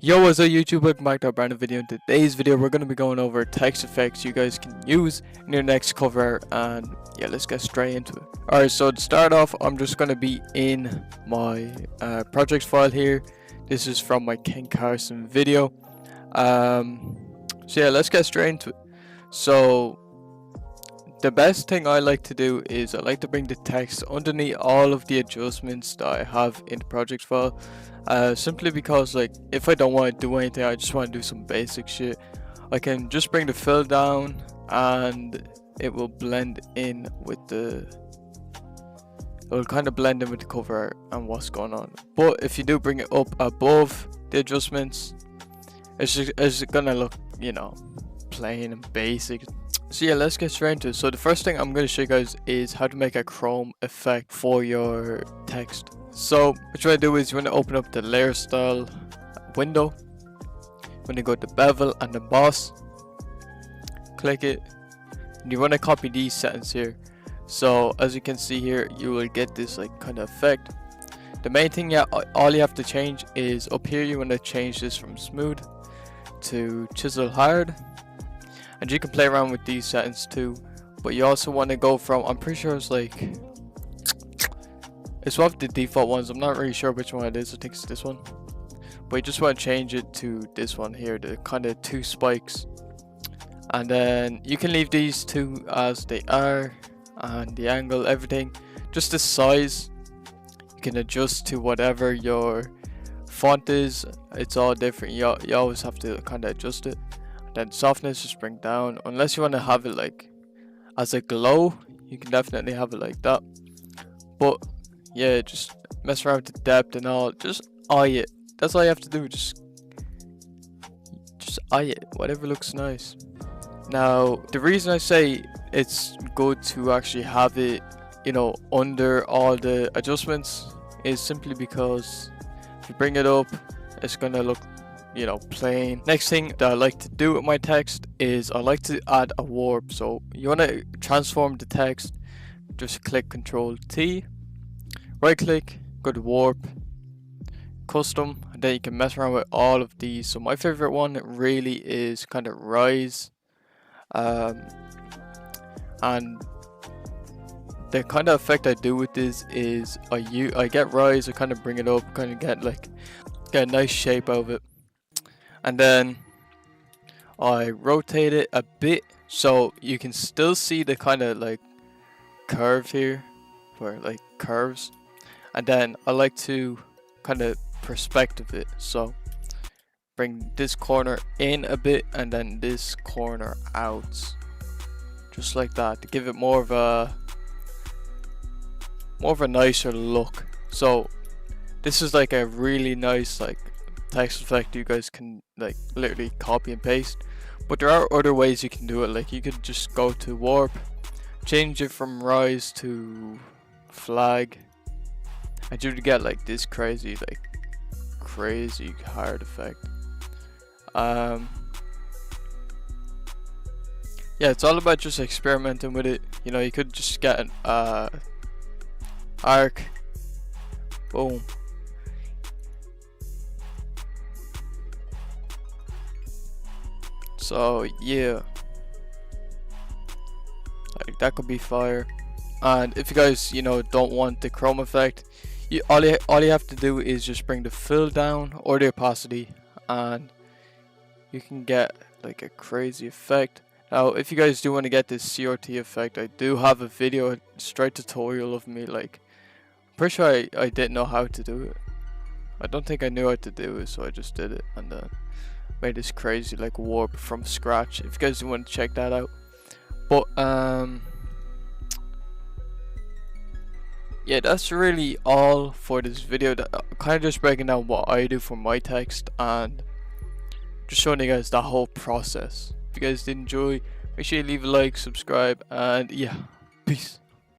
Yo, what's up YouTube? Welcome back to a brand new video. In today's video we're going to be going over text effects you guys can use in your next cover, and yeah, let's get straight into it. Alright, so to start off, I'm just going to be in my projects file here. This is from my Ken Carson video. So yeah, let's get straight into it. So the best thing I like to do is I like to bring the text underneath all of the adjustments that I have in the project file. Simply because, like, if I don't want to do anything, I just want to do some basic shit, I can just bring the fill down and it will blend in with the cover and what's going on. But if you do bring it up above the adjustments, it's gonna look, you know, plain and basic. So yeah, let's get straight into it. So the first thing I'm going to show you guys is how to make a chrome effect for your text. So what you want to do is you want to open up the layer style window. You want to go to bevel and emboss, click it, and you want to copy these settings here. So as you can see here, you will get this like kind of effect. The main thing, all you have to change is up here. You want to change this from smooth to chisel hard. And you can play around with these settings too, but you also want to go from, I'm pretty sure it's one of the default ones, I'm not really sure which one it is, I think it's this one. But you just want to change it to this one here, the kind of two spikes. And then you can leave these two as they are, and the angle, everything. Just the size, you can adjust to whatever your font is, it's all different, you always have to kind of adjust it. Then softness, just bring down, unless you want to have it like as a glow, you can definitely have it like that. But yeah, just mess around with the depth and all, just eye it, that's all you have to do, just eye it, whatever looks nice. Now the reason I say it's good to actually have it, you know, under all the adjustments is simply because if you bring it up, it's gonna look, you know, plain. Next thing that I like to do with my text is I like to add a warp. So you want to transform the text, just click Ctrl T, right click, go to warp, custom, and then you can mess around with all of these. So my favorite one really is kind of rise, and the kind of effect I do with this is I get rise, I kind of bring it up, kind of get a nice shape out of it. And then I rotate it a bit so you can still see the kind of like curve here, where like curves. And then I like to kind of perspective it, so bring this corner in a bit and then this corner out, just like that, to give it more of a nicer look. So this is like a really nice like text effect you guys can like literally copy and paste, but there are other ways you can do it. Like you could just go to warp, change it from rise to flag, and you would get like this crazy hard effect. Yeah, it's all about just experimenting with it. You know, you could just get an arc, boom, so yeah, like that could be fire. And if you guys, you know, don't want the chrome effect, all you have to do is just bring the fill down or the opacity, and you can get like a crazy effect. Now if you guys do want to get this CRT effect, I do have a video, a straight tutorial of me, like, I'm pretty sure I didn't know how to do it. I don't think I knew how to do it, so I just did it and then made this crazy like warp from scratch. If you guys do want to check that out. But yeah, that's really all for this video. Kind of just breaking down what I do for my text and just showing you guys that whole process. If you guys did enjoy, make sure you leave a like, subscribe, and yeah, peace.